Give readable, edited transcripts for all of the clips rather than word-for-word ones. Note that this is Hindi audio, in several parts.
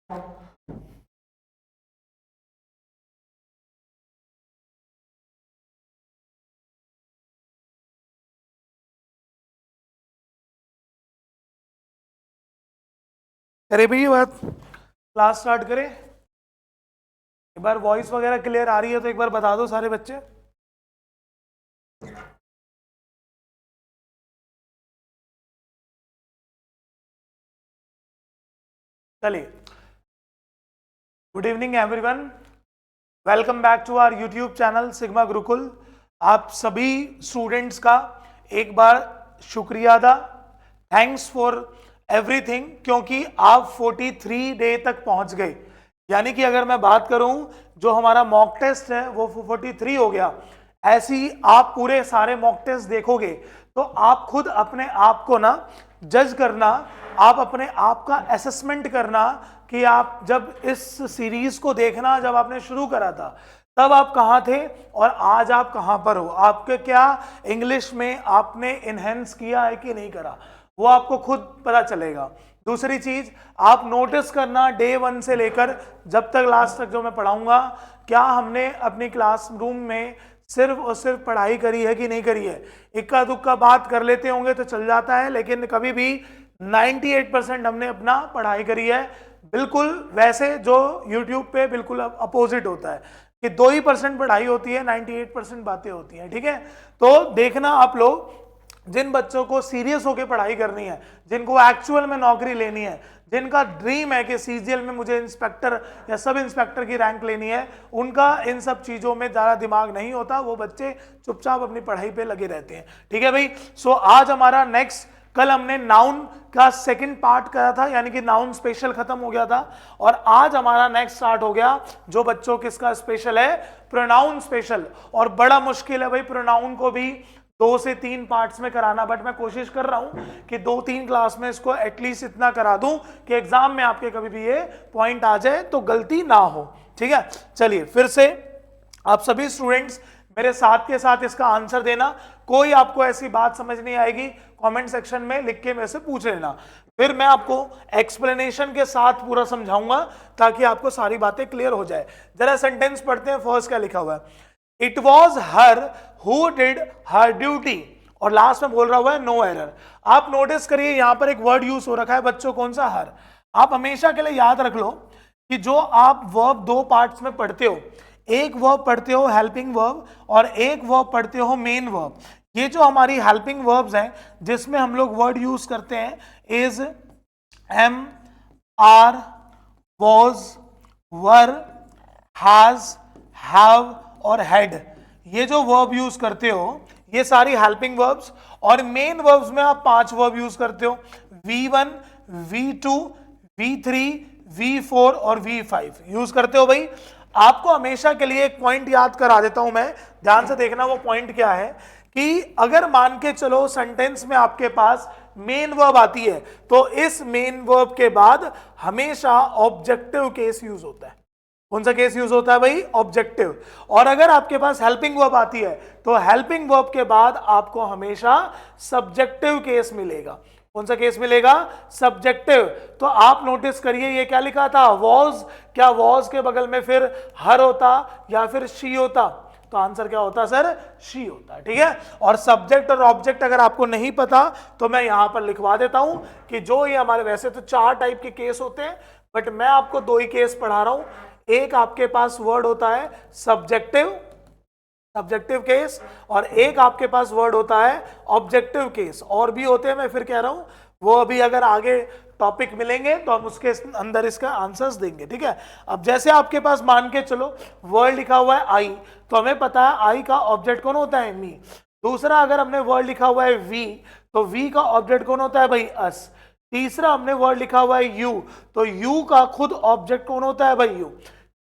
करे भैया बात, क्लास स्टार्ट करें। एक बार वॉइस वगैरह क्लियर आ रही है तो एक बार बता दो सारे बच्चे। चलिए, good evening everyone, welcome back to our YouTube channel Sigma Gurukul. आप सभी स्टूडेंट्स का एक बार शुक्रिया अदा, थैंक्स फॉर एवरीथिंग, क्योंकि आप 43 डे तक पहुंच गए। यानी कि अगर मैं बात करूं, जो हमारा मॉक टेस्ट है वो 43 हो गया। ऐसे ही आप पूरे सारे मॉक टेस्ट देखोगे तो आप खुद अपने आप को ना जज करना, आप अपने आप का असेसमेंट करना कि आप जब इस सीरीज को देखना, जब आपने शुरू करा था तब आप कहाँ थे और आज आप कहाँ पर हो। आपके क्या इंग्लिश में आपने इनहेंस किया है कि नहीं करा, वो आपको खुद पता चलेगा। दूसरी चीज, आप नोटिस करना डे 1 से लेकर जब तक लास्ट तक जो मैं पढ़ाऊंगा, क्या हमने अपनी क्लासरूम में सिर्फ और सिर्फ पढ़ाई करी है कि नहीं करी है। इक्का दुक्का बात कर लेते होंगे तो चल जाता है, लेकिन कभी भी 98% हमने अपना पढ़ाई करी है। बिल्कुल वैसे जो YouTube पे बिल्कुल अपोजिट होता है कि 2% पढ़ाई होती है, 98% बातें होती हैं। ठीक है, तो देखना आप लोग, जिन बच्चों को सीरियस होकर पढ़ाई करनी है, जिनको एक्चुअल में नौकरी लेनी है, जिनका ड्रीम है कि सीजीएल में मुझे इंस्पेक्टर या सब इंस्पेक्टर की रैंक लेनी है, उनका इन सब चीज़ों में ज़्यादा दिमाग नहीं होता। वो बच्चे चुपचाप अपनी पढ़ाई पे लगे रहते हैं। ठीक है भाई। सो आज हमारा नेक्स्ट, कल हमने नाउन का सेकंड पार्ट करा था, यानी कि नाउन स्पेशल खत्म हो गया था, और आज हमारा नेक्स्ट स्टार्ट हो गया जो बच्चों किसका स्पेशल है, प्रोनाउन स्पेशल। और बड़ा मुश्किल है भाई प्रोनाउन को भी 2 से 3 पार्ट्स में कराना, बट मैं कोशिश कर रहा हूं कि 2-3 क्लास में इसको एटलीस्ट इतना करा दूं कि एग्जाम में आपके कभी भी ये पॉइंट आ जाए तो गलती ना हो। ठीक है, चलिए फिर से आप सभी स्टूडेंट्स मेरे साथ के साथ इसका आंसर देना। कोई आपको ऐसी बात समझ नहीं आएगी, कमेंट सेक्शन में लिख के मेरे से पूछ लेना, फिर मैं आपको एक्सप्लेनेशन के साथ पूरा समझाऊंगा ताकि आपको सारी बातें क्लियर हो जाए। जरा सेंटेंस पढ़ते हैं। फर्स्ट क्या लिखा हुआ है, it was her who did her duty, और लास्ट में बोल रहा हुआ है नो एरर। आप नोटिस करिए यहां पर एक वर्ड यूज हो रखा है बच्चों, कौन सा, हर। आप हमेशा के लिए याद रख लो कि जो आप वर्ब 2 पार्ट्स में पढ़ते हो, एक वर्ब पढ़ते हो हेल्पिंग वर्ब और एक वर्ब पढ़ते हो मेन वर्ब। ये जो हमारी हेल्पिंग वर्ब्स हैं जिसमें हम लोग वर्ड यूज करते हैं is, am, are, was, were, has, have और हेड। ये जो वर्ब यूज करते हो ये सारी हेल्पिंग वर्ब्स, और मेन वर्ब्स में आप 5 वर्ब यूज करते हो, V1, V2, V3, V4 और V5 यूज करते हो। भाई आपको हमेशा के लिए एक पॉइंट याद करा देता हूं मैं, ध्यान से देखना वो पॉइंट क्या है, कि अगर मान के चलो सेंटेंस में आपके पास मेन वर्ब आती है तो इस मेन वर्ब के बाद हमेशा ऑब्जेक्टिव केस यूज होता है। कौन सा केस यूज होता है भाई, ऑब्जेक्टिव। और अगर आपके पास हेल्पिंग वर्ब आती है तो हेल्पिंग वर्ब के बाद आपको हमेशा सब्जेक्टिव केस मिलेगा। कौन सा केस मिलेगा, सब्जेक्टिव। तो आप नोटिस करिए ये क्या लिखा था, वॉज। क्या वॉज के बगल में फिर हर होता या फिर शी होता, तो आंसर क्या होता सर, शी होता। ठीक है, और सब्जेक्ट और ऑब्जेक्ट अगर आपको नहीं पता तो मैं यहां पर लिखवा देता हूं कि जो ये हमारे, वैसे तो 4 टाइप के केस होते हैं बट मैं आपको 2 ही केस पढ़ा रहा हूं। एक आपके पास वर्ड होता है सब्जेक्टिव, सब्जेक्टिव केस, और एक आपके पास वर्ड होता है ऑब्जेक्टिव केस। और भी होते हैं, मैं फिर कह रहा हूं वो अभी अगर आगे टॉपिक मिलेंगे तो हम उसके अंदर इसका आंसर्स देंगे। ठीक है, अब जैसे आपके पास मान के चलो वर्ड लिखा हुआ है आई, तो हमें पता है आई का ऑब्जेक्ट कौन होता है, मी। दूसरा अगर हमने वर्ड लिखा हुआ है वी, तो वी का ऑब्जेक्ट कौन होता है भाई, अस। तीसरा हमने वर्ड लिखा हुआ है यू, तो यू का खुद ऑब्जेक्ट कौन होता है भाई, यू।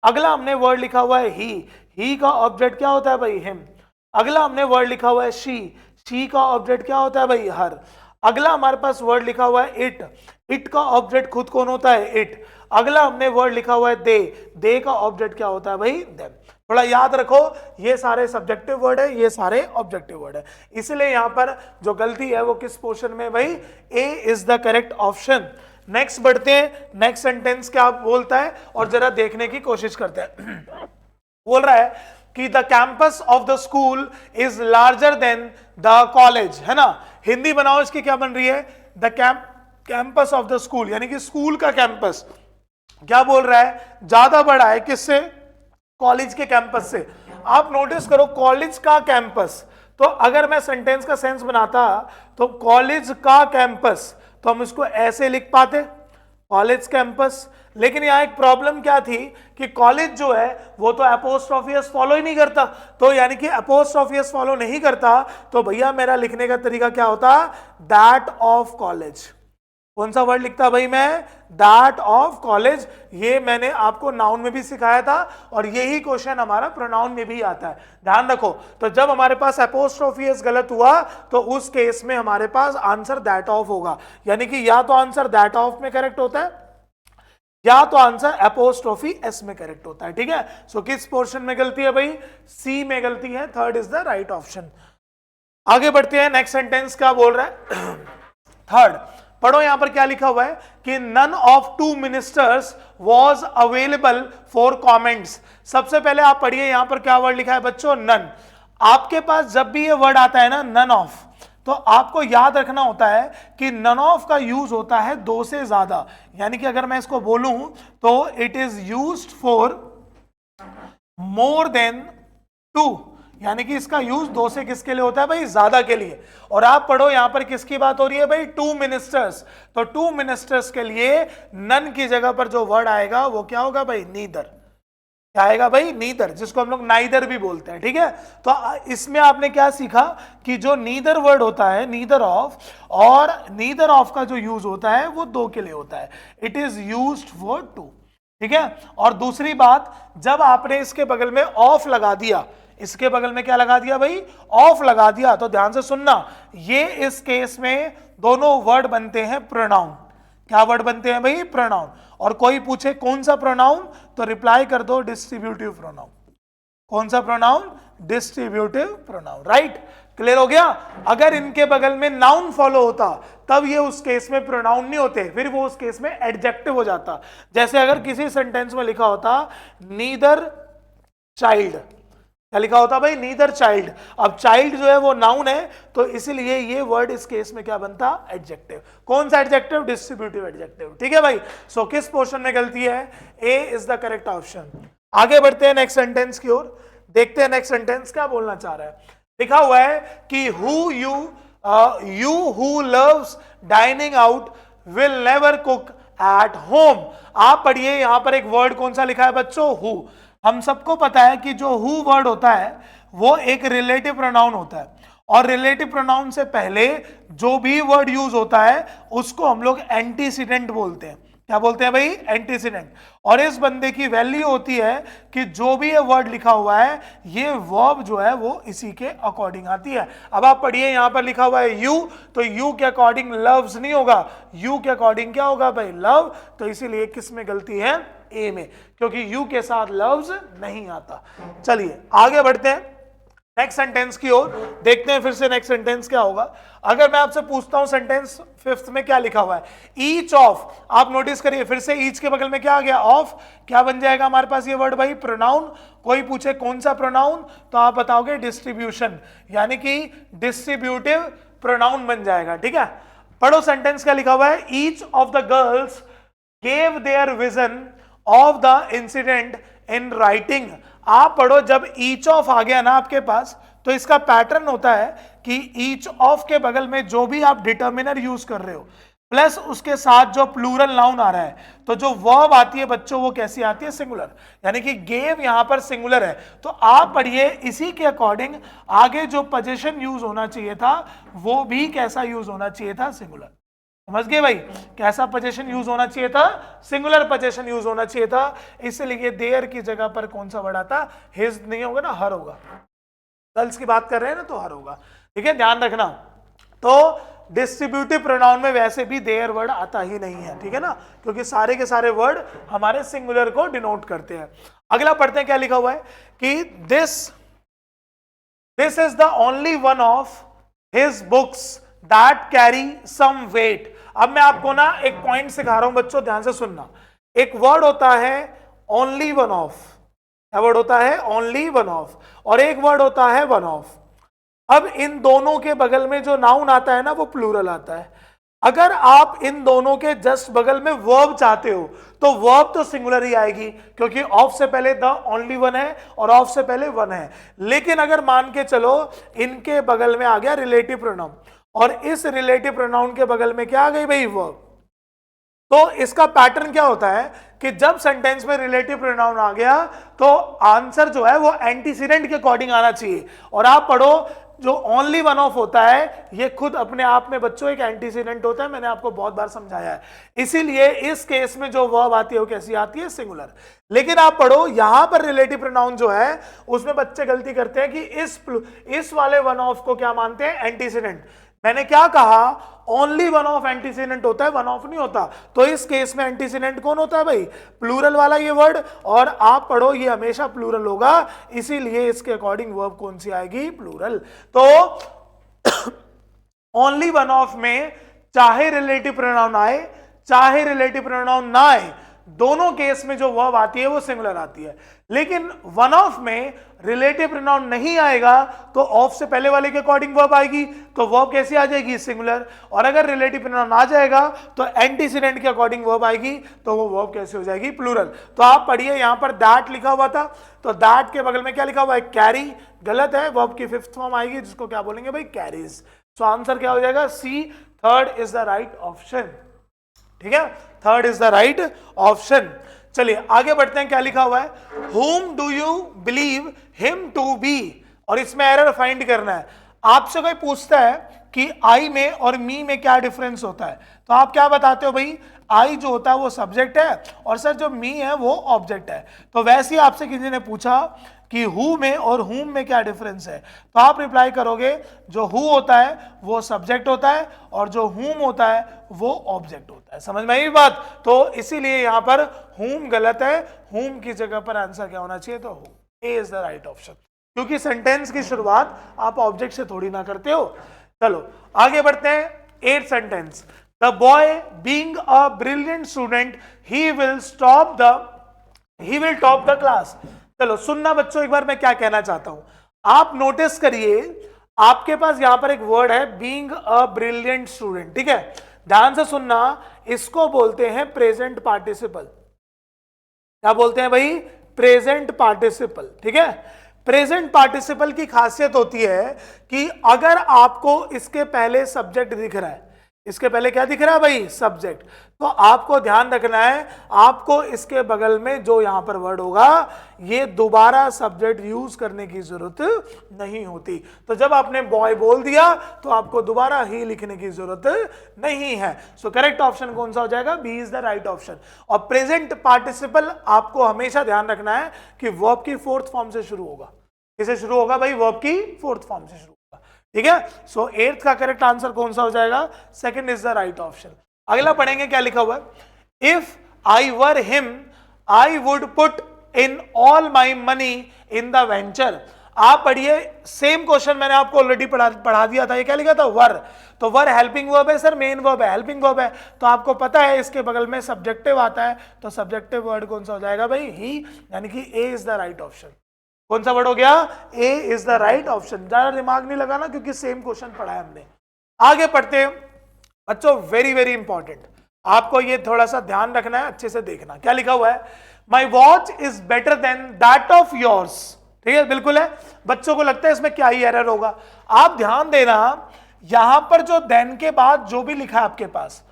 अगला हमने वर्ड लिखा हुआ है ही का ऑब्जेक्ट क्या होता है भाई, हिम। अगला हमने वर्ड लिखा हुआ है शी का ऑब्जेक्ट क्या होता है भाई, हर। अगला हमारे पास वर्ड लिखा हुआ है इट का ऑब्जेक्ट खुद कौन होता है, इट। अगला हमने वर्ड लिखा हुआ है दे का ऑब्जेक्ट क्या होता है भाई, देम। थोड़ा याद रखो ये सारे सब्जेक्टिव वर्ड है, ये सारे ऑब्जेक्टिव वर्ड है। इसलिए यहां पर जो गलती है वो किस पोर्शन में भाई, A is the correct option. Next बढ़ते हैं, नेक्स्ट सेंटेंस क्या बोलता है और जरा देखने की कोशिश करते हैं। बोल रहा है कि the campus of the school is larger then the college, है ना। हिंदी बनाओ इसकी, क्या बन रही है, the campus of the school, यानी कि स्कूल का कैंपस क्या बोल रहा है, ज्यादा बड़ा है किससे, कॉलेज के कैंपस से। आप नोटिस करो कॉलेज का कैंपस, तो अगर मैं सेंटेंस का सेंस बनाता तो कॉलेज का कैंपस, तो हम इसको ऐसे लिख पाते, कॉलेज कैंपस। लेकिन यहां एक प्रॉब्लम क्या थी कि कॉलेज जो है वो तो अपोस्ट्रोफी एस फॉलो ही नहीं करता, तो यानी कि अपोस्ट्रोफी एस फॉलो नहीं करता, तो भैया मेरा लिखने का तरीका क्या होता, दैट ऑफ कॉलेज। कौन सा वर्ड लिखता भाई मैं, दैट ऑफ कॉलेज। ये मैंने आपको नाउन में भी सिखाया था और यही क्वेश्चन हमारा प्रोनाउन में भी आता है, ध्यान रखो। तो जब हमारे पास अपोस्ट्रोफी एस गलत हुआ तो उस केस में हमारे पास आंसर दैट ऑफ होगा, यानी कि या तो आंसर दैट ऑफ में करेक्ट होता है या तो आंसर अपोस्ट्रोफी एस में करेक्ट होता है, ठीक है। सो किस पोर्शन में गलती है भाई, सी में गलती है, third is the right option. आगे बढ़ते हैं, नेक्स्ट सेंटेंस क्या बोल रहा है, थर्ड पढ़ो, यहां पर क्या लिखा हुआ है कि none of two ministers was available for comments. सबसे पहले आप पढ़िए यहां पर क्या वर्ड लिखा है बच्चों, नन। आपके पास जब भी ये वर्ड आता है ना नन ऑफ, तो आपको याद रखना होता है कि नन ऑफ का यूज होता है दो से ज्यादा, यानी कि अगर मैं इसको बोलूं तो it is used for more than two, यानी कि इसका यूज दो से किसके लिए होता है भाई, ज्यादा के लिए। और आप पढ़ो यहां पर किसकी बात हो रही है भाई, टू मिनिस्टर्स, तो टू मिनिस्टर्स के लिए नन की जगह पर जो वर्ड आएगा वो क्या होगा भाई, नीदर। क्या आएगा भाई, नीदर, जिसको हम लोग नाइदर भी बोलते हैं, ठीक है। तो इसमें आपने क्या सीखा कि जो नीदर वर्ड होता है, नीदर ऑफ, और नीदर ऑफ का जो यूज होता है वो दो के लिए होता है, it is used for two, ठीक है। और दूसरी बात, जब आपने इसके बगल में ऑफ लगा दिया, इसके बगल में क्या लगा दिया भाई, ऑफ लगा दिया, तो ध्यान से सुनना, ये इस केस में दोनों वर्ड बनते हैं प्रोनाउन। क्या वर्ड बनते हैं भाई, प्रोनाउन। और कोई पूछे कौन सा प्रोनाउन, तो रिप्लाई कर दो डिस्ट्रीब्यूटिव प्रोनाउन। कौन सा pronoun, distributive pronoun, right. Clear हो गया। अगर इनके बगल में नाउन फॉलो होता तब ये उस केस में प्रोनाउन नहीं होते, फिर वो उस केस में एडजेक्टिव हो जाता। जैसे अगर किसी सेंटेंस में लिखा होता नीदर चाइल्ड, क्या लिखा होता भाई, नीदर चाइल्ड। अब चाइल्ड जो है वो नाउन है, तो इसीलिए ये वर्ड इस केस में क्या बनता, एडजेक्टिव। कौन सा एडजेक्टिव, डिस्ट्रीब्यूटिव एडजेक्टिव, ठीक है भाई। सो किस पोर्शन में गलती है, ए इज द करेक्ट ऑप्शन। आगे बढ़ते हैं नेक्स्ट सेंटेंस की ओर, देखते हैं नेक्स्ट सेंटेंस क्या बोलना चाह रहा है। लिखा हुआ है कि you who loves dining out will never cook at home। आप पढ़िए यहां पर एक वर्ड कौन सा लिखा है बच्चों, who। हम सबको पता है कि जो who वर्ड होता है वो एक रिलेटिव प्रोनाउन होता है, और रिलेटिव प्रोनाउन से पहले जो भी वर्ड यूज होता है उसको हम लोग एंटीसीडेंट बोलते हैं। क्या बोलते हैं भाई, एंटीसीडेंट। और इस बंदे की वैल्यू होती है कि जो भी ये वर्ड लिखा हुआ है ये वर्ब जो है वो इसी के अकॉर्डिंग आती है। अब आप पढ़िए यहां पर लिखा हुआ है यू, तो यू के अकॉर्डिंग लव्स नहीं होगा, यू के अकॉर्डिंग क्या होगा भाई, लव। तो इसीलिए किस में गलती है, ए में, क्योंकि यू के साथ लव्स नहीं आता। चलिए आगे बढ़ते हैं नेक्स्ट सेंटेंस की ओर, देखते हैं फिर से नेक्स्ट सेंटेंस क्या होगा। अगर मैं आपसे पूछता हूं सेंटेंस फिफ्थ में क्या लिखा हुआ है, ईच ऑफ। आप नोटिस करिए फिर से ईच के बगल में क्या आ गया, ऑफ। क्या बन जाएगा हमारे पास ये वर्ड भाई, प्रोनाउन। कोई पूछे कौन सा प्रोनाउन, तो आप बताओगे डिस्ट्रीब्यूशन, यानी कि डिस्ट्रीब्यूटिव प्रोनाउन बन जाएगा, ठीक है। पढ़ो सेंटेंस क्या लिखा हुआ है, each of the girls gave their vision of the incident in writing. आप पढ़ो, जब ईच ऑफ आ गया ना आपके पास, तो इसका पैटर्न होता है कि ईच ऑफ के बगल में जो भी आप डिटर्मिनर यूज कर रहे हो प्लस उसके साथ जो प्लूरल नाउन आ रहा है, तो जो वर्ब आती है बच्चों वो कैसी आती है, सिंगुलर। यानी कि गेव यहां पर सिंगुलर है, तो आप पढ़िए इसी के अकॉर्डिंग आगे जो पोजीशन यूज होना चाहिए था वो भी कैसा यूज होना चाहिए था, सिंगुलर। समझ गए भाई, कैसा पोजीशन यूज होना चाहिए था, सिंगुलर पोजीशन यूज होना चाहिए था। इसलिए देयर की जगह पर कौन सा वर्ड आता, हिज नहीं होगा ना, हर होगा। गर्ल्स की बात कर रहे हैं ना, तो हर होगा, ठीक है, ध्यान रखना। तो डिस्ट्रीब्यूटिव प्रोनाउन में वैसे भी देयर वर्ड आता ही नहीं है, ठीक है ना, क्योंकि सारे के सारे वर्ड हमारे सिंगुलर को डिनोट करते हैं। अगला पढ़ते हैं क्या लिखा हुआ है कि this is the only one of his books that carry some weight. अब मैं आपको ना एक पॉइंट सिखा रहा हूं बच्चों, ध्यान से सुनना। एक वर्ड होता है ओनली वन ऑफ, क्या वर्ड होता है? ओनली वन ऑफ, और एक वर्ड होता है वन ऑफ। अब इन दोनों के बगल में जो नाउन आता है ना वो प्लूरल आता है। अगर आप इन दोनों के जस्ट बगल में वर्ब चाहते हो तो वर्ब तो सिंगुलर ही आएगी, क्योंकि ऑफ से पहले द ओनली वन है और ऑफ से पहले वन है। लेकिन अगर मान के चलो इनके बगल में आ गया रिलेटिव प्रोनाउन, और इस रिलेटिव प्रोनाउन के बगल में क्या आ गई भाई? वर्ब। तो इसका पैटर्न क्या होता है कि जब सेंटेंस में रिलेटिव प्रोनाउन आ गया तो आंसर जो है वो एंटीसीडेंट के अकॉर्डिंग आना चाहिए। और आप पढ़ो, जो ओनली वन ऑफ होता है ये खुद अपने आप में बच्चों एक एंटीसीडेंट होता है, मैंने आपको बहुत बार समझाया है। इसीलिए इस केस में जो वर्ब आती है वो कैसी आती है? सिंगुलर। लेकिन आप पढ़ो यहां पर रिलेटिव प्रोनाउन जो है उसमें बच्चे गलती करते हैं कि इस वाले वन ऑफ को क्या मानते हैं? एंटीसीडेंट। मैंने क्या कहा? ओनली वन ऑफ एंटीसीडेंट होता है, वन ऑफ नहीं होता। तो इस केस में एंटीसीडेंट कौन होता है भाई? प्लूरल वाला ये वर्ड। और आप पढ़ो ये हमेशा प्लूरल होगा, इसीलिए इसके अकॉर्डिंग वर्ब कौन सी आएगी? प्लूरल। तो ओनली वन ऑफ में चाहे रिलेटिव प्रोनाउन आए चाहे रिलेटिव प्रोनाउन ना आए, दोनों केस में जो वर्ब आती है वो सिंगुलर आती है। लेकिन वन ऑफ में रिलेटिव प्रोनाउन नहीं आएगा तो ऑफ से पहले वाले के अकॉर्डिंग वर्ब आएगी, तो वर्ब कैसी आ जाएगी? सिंगुलर। और अगर रिलेटिव प्रोनाउन आ जाएगा तो एंटीसीडेंट के अकॉर्डिंग वर्ब आएगी, तो वो वर्ब कैसे हो जाएगी? प्लूरल। तो आप पढ़िए, यहां पर दैट लिखा हुआ था, तो दैट के बगल में क्या लिखा हुआ है? कैरी। गलत है, वर्ब की फिफ्थ फॉर्म आएगी जिसको क्या बोलेंगे भाई? कैरीज। सो आंसर क्या हो जाएगा? C, third is the right option. ठीक है, third is the right option. चलिए आगे बढ़ते हैं, क्या लिखा हुआ है? whom do you believe him to be, और इसमें एरर फाइंड करना है। आपसे कोई पूछता है कि आई में और मी में क्या डिफरेंस होता है, तो आप क्या बताते हो भाई? आई जो होता है वो सब्जेक्ट है और सर जो मी है वो ऑब्जेक्ट है। तो वैसे ही आपसे किसी ने पूछा कि हु में और हुम में क्या डिफरेंस है, तो आप रिप्लाई करोगे जो हु होता है वो सब्जेक्ट होता है और जो हुम होता है वो ऑब्जेक्ट होता है। समझ में आई बात? तो इसीलिए यहां पर हुम गलत है, हुम की जगह पर आंसर क्या होना चाहिए? तो who. A is the right option, क्योंकि सेंटेंस की शुरुआत आप ऑब्जेक्ट से थोड़ी ना करते हो। चलो आगे बढ़ते हैं। 8th sentence, the boy being a brilliant student he will top the class. चलो सुनना बच्चों एक बार मैं क्या कहना चाहता हूं। आप नोटिस करिए, आपके पास यहां पर एक वर्ड है बीइंग अ ब्रिलियंट स्टूडेंट। ठीक है, ध्यान से सुनना, इसको बोलते हैं प्रेजेंट पार्टिसिपल। क्या बोलते हैं भाई? Present participle. ठीक है, प्रेजेंट पार्टिसिपल की खासियत होती है कि अगर आपको इसके पहले सब्जेक्ट दिख रहा है, इसके पहले क्या दिख रहा है भाई? सब्जेक्ट, तो आपको ध्यान रखना है, आपको इसके बगल में जो यहां पर वर्ड होगा ये दोबारा सब्जेक्ट यूज करने की जरूरत नहीं होती। तो जब आपने बॉय बोल दिया तो आपको दोबारा ही लिखने की जरूरत नहीं है। सो करेक्ट ऑप्शन कौन सा हो जाएगा? B is the right option. और प्रेजेंट पार्टिसिपल आपको हमेशा ध्यान रखना है कि वर्ब की 4th फॉर्म से शुरू होगा। किसे शुरू होगा भाई? वर्ब की 4th फॉर्म से शुरू होगा। ठीक है, सो 8th का करेक्ट आंसर कौन सा हो जाएगा? Second is the right option. अगला पढ़ेंगे, क्या लिखा हुआ है? If I were him I would put in all my money in the venture. आप पढ़िए, सेम क्वेश्चन मैंने आपको ऑलरेडी पढ़ा दिया था। ये क्या लिखा था? वर। तो वर हेल्पिंग वर्ब है सर, मेन वर्ब है, हेल्पिंग वर्ब है, तो आपको पता है इसके बगल में सब्जेक्टिव आता है, तो सब्जेक्टिव वर्ड कौन सा हो जाएगा भाई? ही, यानी कि ए इज द राइट ऑप्शन। कौन सा वर्ड हो गया? ए इज द राइट ऑप्शन। ज्यादा दिमाग नहीं लगाना क्योंकि सेम क्वेश्चन पढ़ा है हमने। आगे पढ़ते हैं बच्चों, वेरी वेरी इंपॉर्टेंट, आपको ये थोड़ा सा ध्यान रखना है, अच्छे से देखना। क्या लिखा हुआ है? My watch is better than that of yours. ठीक है, बिल्कुल है। बच्चों को लगता है इसमें क्या ही एरर होगा। आप ध्यान देना, यहां पर जो देन के बाद जो भी लिखा है आपके पास,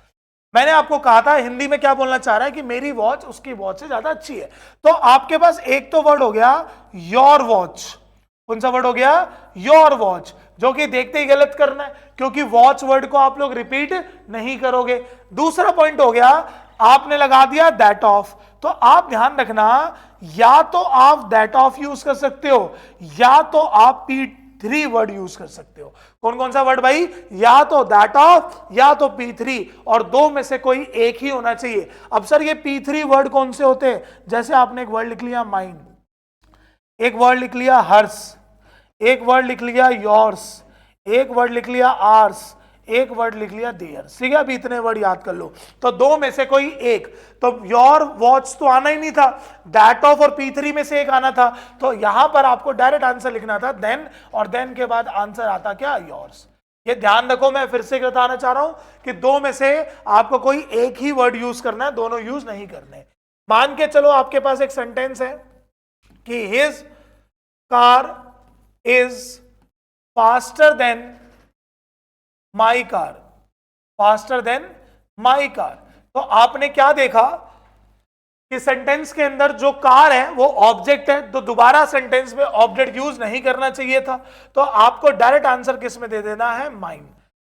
मैंने आपको कहा था हिंदी में क्या बोलना चाह रहा है कि मेरी वॉच उसकी वॉच से ज्यादा अच्छी है। तो आपके पास एक तो वर्ड हो गया योर वॉच। कौन सा वर्ड हो गया? योर वॉच, जो कि देखते ही गलत करना है क्योंकि वॉच वर्ड को आप लोग रिपीट नहीं करोगे। दूसरा पॉइंट हो गया, आपने लगा दिया दैट ऑफ। तो आप ध्यान रखना, या तो आप दैट ऑफ यूज कर सकते हो या तो आप P3 वर्ड यूज कर सकते हो। कौन कौन सा वर्ड भाई? या तो दैट ऑफ या तो P3, और दो में से कोई एक ही होना चाहिए। अब सर ये P3 वर्ड कौन से होते हैं? जैसे आपने एक वर्ड लिख लिया माइंड, एक वर्ड लिख लिया हर्ष, एक वर्ड लिख लिया योर्स, एक वर्ड लिख लिया आर्स, एक वर्ड लिख लिया देयर, ठीक है। अभी इतने वर्ड याद कर लो। तो दो में से कोई एक, तो योर वॉच तो आना ही नहीं था, दैट ऑफ और P3 में से एक आना था, तो यहां पर आपको डायरेक्ट आंसर लिखना था देन, और देन के बाद आंसर आता क्या, योर्स। ये ध्यान रखो, मैं फिर से बताना चाह रहा हूं कि दो में से आपको कोई एक ही वर्ड यूज करना है, दोनों यूज नहीं करने। मान के चलो आपके पास एक सेंटेंस है कि his car is faster than my car, faster than my car. तो आपने क्या देखा कि सेंटेंस के अंदर जो कार है वो ऑब्जेक्ट है, तो दोबारा सेंटेंस में ऑब्जेक्ट यूज नहीं करना चाहिए था। तो आपको डायरेक्ट आंसर किस में दे देना है, माइन,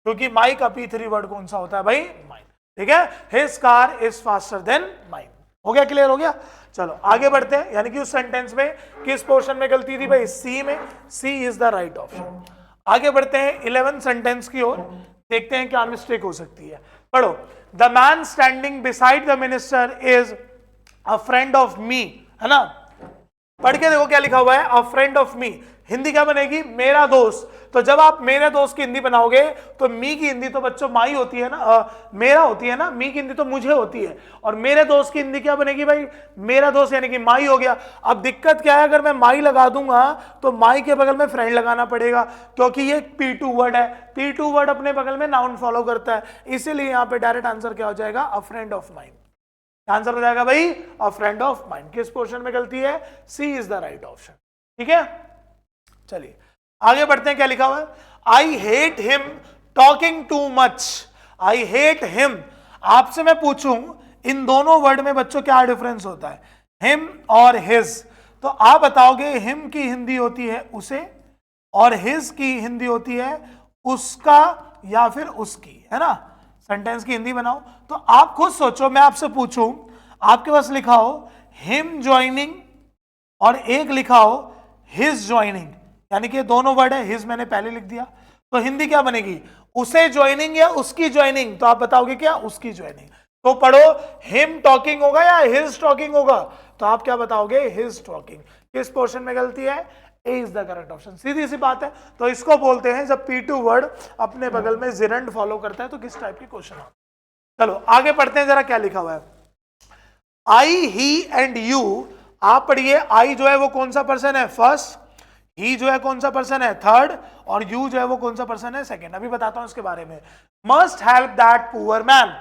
क्योंकि माई का P3 वर्ड कौन सा होता है भाई, माइन, ठीक है। His car is faster than mine. हो गया, क्लियर हो गया। चलो आगे बढ़ते हैं, यानी कि उस सेंटेंस में किस पोर्शन में गलती थी भाई, सी में, सी इज द राइट ऑप्शन। आगे बढ़ते हैं 11 सेंटेंस की ओर, देखते हैं क्या मिस्टेक हो सकती है। पढ़ो, the man standing beside the minister is a friend of me, है ना। पढ़ के देखो क्या लिखा हुआ है, अ फ्रेंड ऑफ मी, हिंदी क्या बनेगी, मेरा दोस्त। तो जब आप मेरे दोस्त की हिंदी बनाओगे तो मी की हिंदी तो बच्चों माई होती है ना, मेरा होती है ना, मी की हिंदी तो मुझे होती है, और मेरे दोस्त की हिंदी क्या बनेगी भाई, मेरा दोस्त, यानी कि माई हो गया। अब दिक्कत क्या है, अगर मैं माई लगा दूंगा तो माई के बगल में फ्रेंड लगाना पड़ेगा, क्योंकि ये P2 वर्ड है, P2 वर्ड अपने बगल में नाउन फॉलो करता है, इसीलिए यहां पे डायरेक्ट आंसर क्या हो जाएगा, अ फ्रेंड ऑफ माइन। आंसर हो जाएगा भाई अ फ्रेंड ऑफ माइन। किस पोर्शन में गलती है, C is the right option, ठीक है। चलिए आगे बढ़ते हैं, क्या लिखा हुआ है, I hate him talking too much, I hate him. आपसे मैं पूछूं इन दोनों वर्ड में बच्चों क्या डिफरेंस होता है, हिम और हिज, तो आप बताओगे हिम की हिंदी होती है उसे, और हिज की हिंदी होती है उसका या फिर उसकी, है ना। सेंटेंस की हिंदी बनाओ, तो आप खुद सोचो, मैं आपसे पूछूं, आपके पास लिखा हो हिम ज्वाइनिंग और एक लिखा हो हिज ज्वाइनिंग, यानी कि दोनों वर्ड है, हिज मैंने पहले लिख दिया, तो हिंदी क्या बनेगी, उसे ज्वाइनिंग या उसकी ज्वाइनिंग, तो आप बताओगे क्या, उसकी ज्वाइनिंग। तो पढ़ो, हिम टॉकिंग होगा या हिज टॉकिंग होगा, तो आप क्या बताओगे, हिज टॉकिंग। किस पोर्शन में गलती है, ए इज द करेक्ट ऑप्शन, सीधी सी बात है। तो इसको बोलते हैं जब P2 वर्ड अपने बगल में जिरंड फॉलो करता है तो किस टाइप की क्वेश्चन आता है। चलो आगे पढ़ते हैं, जरा क्या लिखा हुआ है, आई, ही एंड यू। आप पढ़िए, आई जो है वो कौन सा पर्सन है, फर्स्ट, ही जो है कौन सा पर्सन है, थर्ड, और यू जो है वो कौन सा पर्सन है, सेकंड। अभी बताता हूं इसके बारे में। Must help that poor man,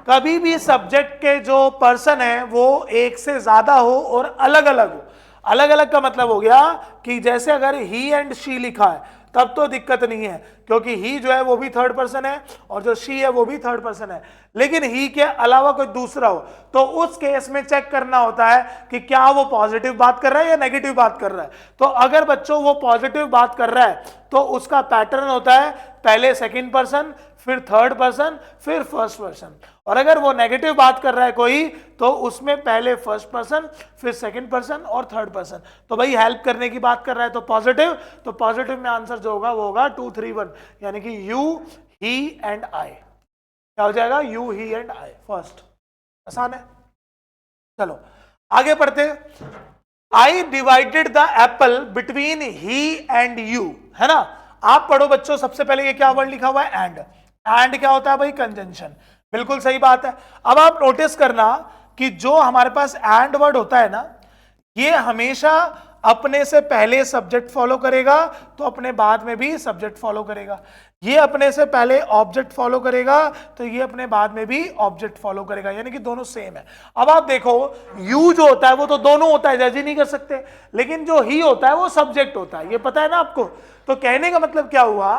कभी भी सब्जेक्ट के जो पर्सन है वो एक से ज्यादा हो और अलग अलग हो। अलग अलग का मतलब हो गया कि जैसे अगर ही एंड शी लिखा है तब तो दिक्कत नहीं है, क्योंकि ही जो है वो भी थर्ड पर्सन है और जो शी है वो भी थर्ड पर्सन है, लेकिन ही के अलावा कोई दूसरा हो तो उस केस में चेक करना होता है कि क्या वो पॉजिटिव बात कर रहा है या नेगेटिव बात कर रहा है। तो अगर बच्चों वो पॉजिटिव बात कर रहा है तो उसका पैटर्न होता है पहले सेकंड पर्सन, फिर थर्ड पर्सन, फिर फर्स्ट पर्सन, और अगर वो नेगेटिव बात कर रहा है कोई तो उसमें पहले फर्स्ट पर्सन, फिर सेकंड पर्सन और थर्ड पर्सन। तो भाई हेल्प करने की बात कर रहा है तो पॉजिटिव, तो पॉजिटिव में आंसर जो होगा वो होगा 2 3 1, यानी कि यू, ही एंड आई। क्या हो जाएगा, you, he and I, first. आसान है। चलो आगे पढ़ते। I divided the apple between he and you, है ना। आप पढ़ो बच्चों, सबसे पहले ये क्या वर्ड लिखा हुआ है, एंड। एंड क्या होता है भाई, कंजंक्शन, बिल्कुल सही बात है। अब आप नोटिस करना कि जो हमारे पास एंड वर्ड होता है ना, ये हमेशा अपने से पहले सब्जेक्ट फॉलो करेगा तो अपने बाद में भी सब्जेक्ट फॉलो करेगा, ये अपने से पहले ऑब्जेक्ट फॉलो करेगा तो ये अपने बाद में भी ऑब्जेक्ट फॉलो करेगा, यानी कि दोनों सेम है। अब आप देखो, यू जो होता है वो तो दोनों होता है, जज ही नहीं कर सकते, लेकिन जो ही होता है वो सब्जेक्ट होता है, ये पता है ना आपको। तो कहने का मतलब क्या हुआ,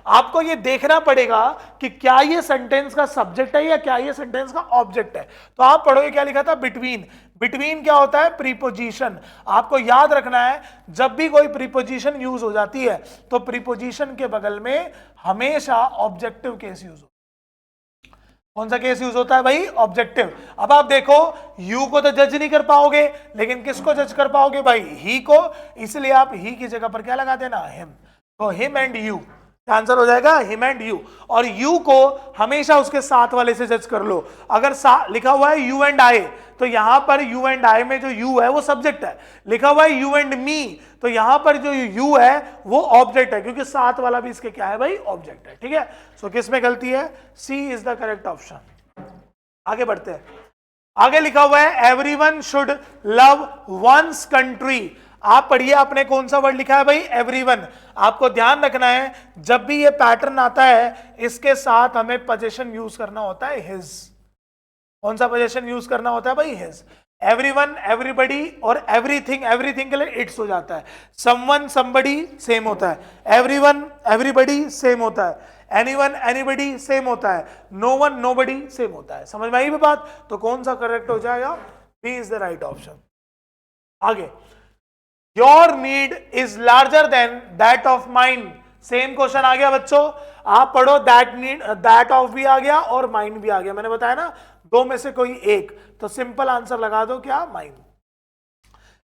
आपको ये देखना पड़ेगा कि क्या ये सेंटेंस का सब्जेक्ट है या क्या ये सेंटेंस का ऑब्जेक्ट है। तो आप पढ़ोगे क्या लिखा था, बिटवीन। बिटवीन क्या होता है, प्रीपोजिशन। आपको याद रखना है जब भी कोई प्रीपोजिशन यूज हो जाती है तो प्रीपोजिशन के बगल में हमेशा ऑब्जेक्टिव केस यूज होता है। कौन सा केस यूज होता है भाई, ऑब्जेक्टिव। अब आप देखो, यू को तो जज नहीं कर पाओगे, लेकिन किसको जज कर पाओगे भाई, ही को, इसलिए आप ही की जगह पर क्या लगा देना, हिम। तो हिम एंड यू, क्या आंसर हो जाएगा? Him and you. और यू को हमेशा उसके साथ वाले से जज कर लो। अगर लिखा हुआ है यू एंड आई, तो यहां पर यू एंड आई में जो यू है वो सब्जेक्ट है। लिखा हुआ है यू एंड मी, तो यहां पर जो यू है वो ऑब्जेक्ट है, क्योंकि साथ वाला भी इसके क्या है भाई? ऑब्जेक्ट है। ठीक है, सो किस में गलती है? C is the correct option. आगे बढ़ते हैं। आगे लिखा हुआ है everyone should love one's country. आप पढ़िए, आपने कौन सा वर्ड लिखा है भाई? एवरीवन। आपको ध्यान रखना है, जब भी ये पैटर्न आता है इसके साथ हमें पोजीशन यूज करना होता है हिज। कौन सा पोजीशन यूज करना होता है भाई? हिज। एवरीवन, एवरीबडी और एवरीथिंग, एवरीथिंग के लिए इट्स हो जाता है। समवन, समबडी सेम होता है। एवरीवन, एवरीबडी सेम होता है। एनीवन, एनीबडी सेम होता है। नो वन, नोबडी सेम होता है। समझ में आई बात? तो कौन सा करेक्ट हो जाएगा? B is the right option. आगे, your need is larger than that of mind. Same question आ गया बच्चों, आप पढ़ो। दैट नीड, दैट ऑफ भी आ गया और माइंड भी आ गया। मैंने बताया ना, दो में से कोई एक, तो सिंपल आंसर लगा दो, क्या? माइंड।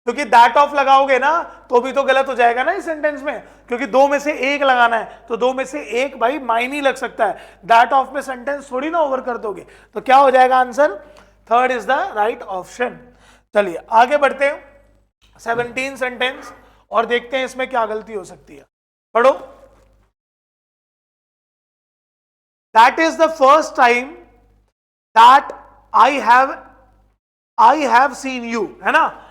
क्योंकि दैट ऑफ लगाओगे ना तो भी तो गलत हो जाएगा ना इस सेंटेंस में, क्योंकि दो में से एक लगाना है, तो दो में से एक भाई माइन ही लग सकता है। दैट ऑफ में सेंटेंस थोड़ी ना ओवर कर दोगे। तो क्या हो जाएगा answer? Third is the right option. चलिए आगे बढ़ते हैं। 17 सेंटेंस और देखते हैं इसमें क्या गलती हो सकती है। पढ़ो। That is the first time that I have seen you, है ना?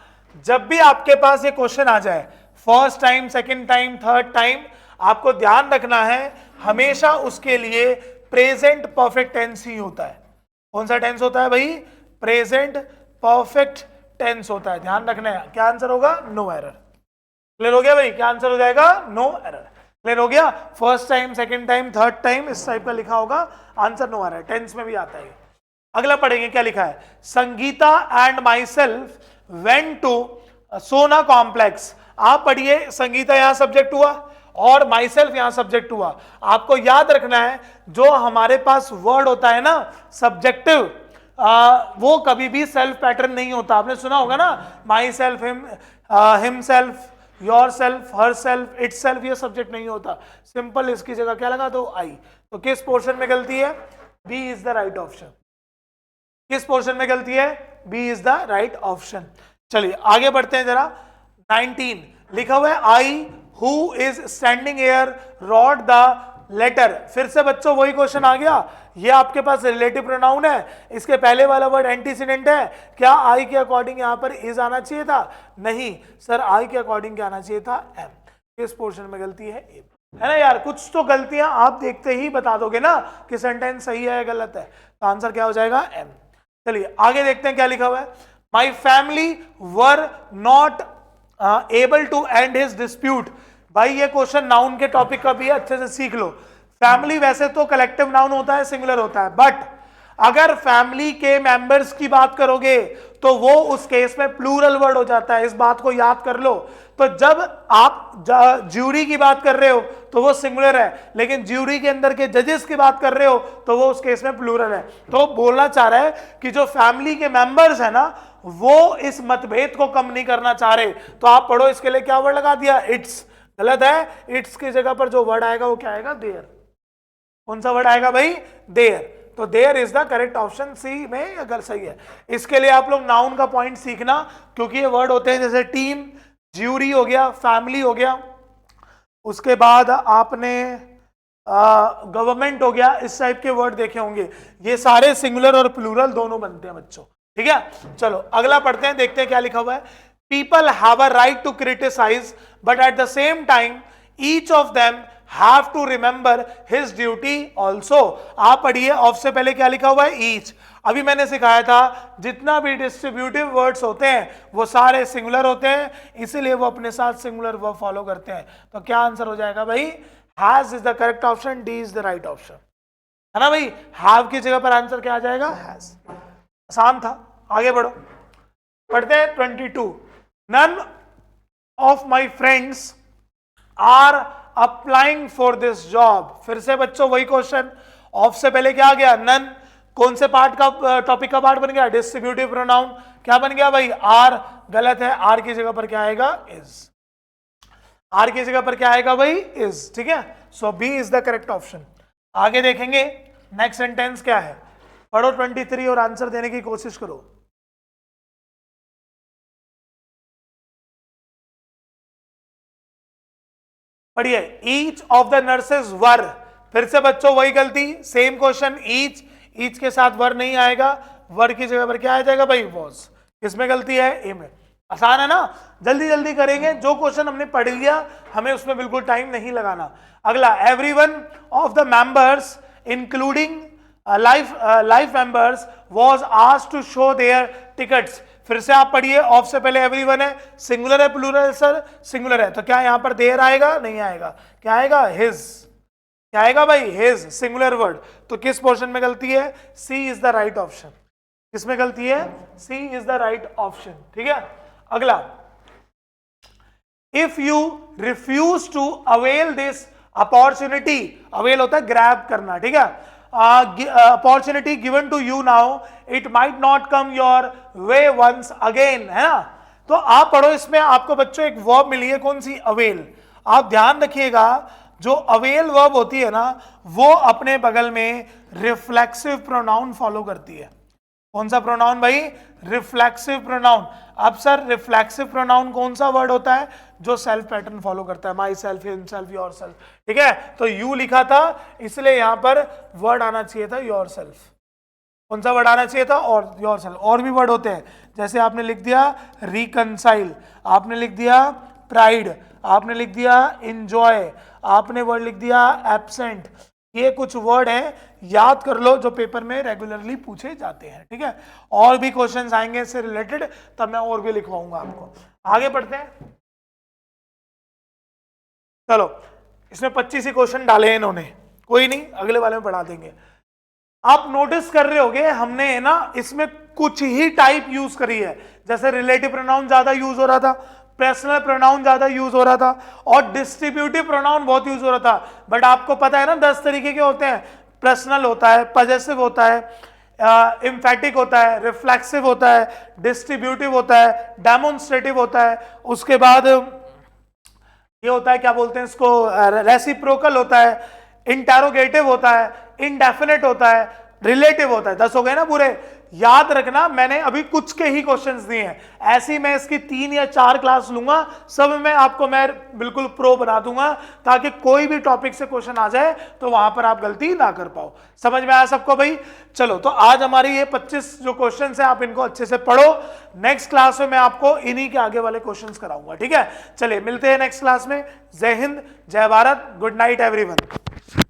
जब भी आपके पास ये क्वेश्चन आ जाए, first time, second time, third time, आपको ध्यान रखना है हमेशा उसके लिए प्रेजेंट परफेक्ट टेंस ही होता है। कौन सा टेंस होता है भाई? प्रेजेंट परफेक्ट टेंस होता है। ध्यान रखना है। क्या आंसर होगा? No error. क्लियर हो गया भाई? क्या आंसर हो जाएगा? No error. क्लियर हो गया? First time, second time, third time, इस टाइप का लिखा होगा, आंसर नो एरर। टेंस में भी आता है। अगला पढ़ेंगे, क्या लिखा है? Sangeeta and myself went to Sona complex. आप पढ़िए, संगीता यहां सब्जेक्ट हुआ और माई सेल्फ यहां सब्जेक्ट हुआ। आपको याद रखना है, जो हमारे पास वर्ड होता है ना सब्जेक्टिव, वो कभी भी सेल्फ पैटर्न नहीं होता। आपने सुना होगा ना, my self, him self, your self, her self, it self, ये सब्जेक्ट नहीं होता। सिंपल इसकी जगह क्या लगा दो? आई। तो किस पोर्शन में गलती है? B is the right option. किस पोर्शन में गलती है? B is the right option. चलिए आगे बढ़ते हैं जरा। 19 लिखा हुआ है I who is standing air rod the letter. फिर से बच्चों वही क्वेश्चन आ गया। ये आपके पास रिलेटिव प्रोनाउन है, इसके पहले वाला वर्ड एंटीसीडेंट है। क्या आई के अकॉर्डिंग यहां पर इज आना चाहिए था? नहीं सर, आई के अकॉर्डिंग क्या आना चाहिए था? एम। किस पोर्शन में गलती है? एम, है ना यार? कुछ तो गलतियां आप देखते ही बता दोगे ना कि सेंटेंस सही है या गलत है। तो आंसर क्या हो जाएगा? एम। चलिए आगे देखते हैं क्या लिखा हुआ है। My family were not able to end his dispute. भाई ये क्वेश्चन नाउन के टॉपिक का भी है, अच्छे से सीख लो। फैमिली वैसे तो कलेक्टिव नाउन होता है, सिंगुलर होता है, बट अगर फैमिली के मेंबर्स की बात करोगे तो वो उस केस में प्लूरल वर्ड हो जाता है। इस बात को याद कर लो। तो जब आप ज्यूरी की बात कर रहे हो तो वो सिंगुलर है, लेकिन ज्यूरी के अंदर के जजेस की बात कर रहे हो तो वो उस केस में प्लूरल है। तो बोलना चाह रहा है कि जो फैमिली के मेंबर्स है ना, वो इस मतभेद को कम नहीं करना चाह रहे। तो आप पढ़ो, इसके लिए क्या वर्ड लगा दिया? इट्स। गलत है। इट्स की जगह पर जो वर्ड आएगा वो क्या आएगा? देयर। कौन सा वर्ड आएगा भाई? देयर। तो there is the correct option. C में अगर सही है। इसके लिए आप लोग नाउन का पॉइंट सीखना, क्योंकि ये वर्ड होते हैं जैसे टीम, ज्यूरी हो गया, फैमिली हो गया, उसके बाद आपने गवर्नमेंट हो गया, इस टाइप के वर्ड देखे होंगे। ये सारे सिंगुलर और प्लूरल दोनों बनते हैं बच्चों। ठीक है, चलो अगला पढ़ते हैं, देखते हैं क्या लिखा हुआ है। People have a right to criticise but at the same time each of them have to remember his duty also। आप पढ़िए, ऑफ से पहले क्या लिखा हुआ है? ईच। अभी मैंने सिखाया था जितना भी डिस्ट्रीब्यूटिव वर्ड्स होते हैं वो सारे सिंगुलर होते हैं, इसीलिए वो अपने साथ सिंगुलर वर्ब फॉलो करते हैं। तो क्या आंसर हो जाएगा भाई? Has is the correct option. D is the right option, है ना भाई? हैव की जगह पर आंसर क्या आ जाएगा? हैज। आसान था। आगे बढ़ो, पढ़ते हैं 22। None of my friends are applying for this job. फिर से बच्चों वही क्वेश्चन, ऑफ से पहले क्या आ गया? नन। कौन से पार्ट का, टॉपिक का पार्ट बन गया? Distributive pronoun. क्या बन गया भाई? आर। गलत है, आर की जगह पर क्या आएगा? इज। आर की जगह पर क्या आएगा भाई, इज, ठीक है। So B is the correct option. आगे देखेंगे नेक्स्ट सेंटेंस क्या है, पढ़ो 23 और आंसर देने की कोशिश करो। पढ़िए, ईच ऑफ द नर्सेज वर, फिर से बच्चों वही गलती, सेम क्वेश्चन, ईच के साथ वर नहीं आएगा, वर की जगह पर क्या आ जाएगा भाई, वॉज। किसमें गलती है, ए में। आसान है ना, जल्दी जल्दी करेंगे, जो क्वेश्चन हमने पढ़ लिया हमें उसमें बिल्कुल टाइम नहीं लगाना। अगला, everyone of the members including life members was asked to show their tickets. फिर से आप पढ़िए, ऑफ से पहले एवरीवन है, सिंगुलर है प्लूरल सर, सिंगुलर है, तो क्या यहां पर देयर आएगा, नहीं आएगा, क्या आएगा, हिज, क्या आएगा भाई, हिज, सिंगुलर वर्ड। तो किस पोर्शन में गलती है, C is the right option. किसमें गलती है, C is the right option, ठीक है। अगला, if you refuse to avail this opportunity, avail होता है ग्रैब करना, ठीक है, opportunity given to you now, it might not come your way once again, है ना। तो आप पढ़ो, इसमें आपको बच्चों एक वर्ब मिली है, कौन सी, अवेल। आप ध्यान रखिएगा, जो अवेल वर्ब होती है ना, वो अपने बगल में रिफ्लेक्सिव प्रोनाउन फॉलो करती है। कौन सा प्रोनाउन भाई, रिफ्लेक्सिव प्रोनाउन। अब सर रिफ्लेक्सिव प्रोनाउन कौन सा वर्ड होता है, जो सेल्फ पैटर्न फॉलो करता है, my self, himself, your self, ठीक है। तो यू लिखा था, इसलिए यहां पर वर्ड आना चाहिए था योर सेल्फ। कौन सा वर्ड आना चाहिए था, और योर सेल्फ। और भी वर्ड होते हैं, जैसे आपने लिख दिया रिकंसाइल, आपने लिख दिया प्राइड, आपने लिख दिया इंजॉय, आपने वर्ड लिख दिया एब्सेंट। ये कुछ वर्ड हैं, याद कर लो, जो पेपर में रेगुलरली पूछे जाते हैं, ठीक है। और भी क्वेश्चंस आएंगे इससे रिलेटेड, तब मैं और भी लिखवाऊंगा आपको। आगे बढ़ते हैं, चलो, इसमें 25 ही क्वेश्चन डाले हैं इन्होंने, कोई नहीं, अगले वाले में पढ़ा देंगे। आप नोटिस कर रहे होगे, हमने ना इसमें कुछ ही टाइप यूज करी है, जैसे रिलेटिव प्रोनाउन ज्यादा यूज हो रहा था, पर्सनल प्रोनाउन ज्यादा यूज हो रहा था, और डिस्ट्रीब्यूटिव प्रोनाउन बहुत यूज हो रहा था। बट आपको पता है ना 10 तरीके के होते हैं, पर्सनल होता है, पजेसिव होता है, एम्फेटिक होता है, रिफ्लेक्सिव होता है, डिस्ट्रीब्यूटिव होता है, डेमोन्स्ट्रेटिव होता है, उसके बाद ये होता है, क्या बोलते हैं इसको, रेसिप्रोकल होता है, इंटेरोगेटिव होता है, इंडेफिनेट होता है, रिलेटिव होता है। 10 हो गए ना पूरे। याद रखना, मैंने अभी कुछ के ही क्वेश्चंस दिए हैं, ऐसी मैं इसकी 3 या 4 क्लास लूंगा, सब में आपको मैं बिल्कुल प्रो बना दूंगा, ताकि कोई भी टॉपिक से क्वेश्चन आ जाए तो वहां पर आप गलती ना कर पाओ। समझ में आया सबको भाई। चलो, तो आज हमारी ये 25 जो क्वेश्चन है, आप इनको अच्छे से पढ़ो। नेक्स्ट क्लास में मैं आपको इन्हीं के आगे वाले क्वेश्चन कराऊंगा, ठीक है। चलिए, मिलते हैं नेक्स्ट क्लास में। जय हिंद, जय भारत, गुड नाइट एवरीवन।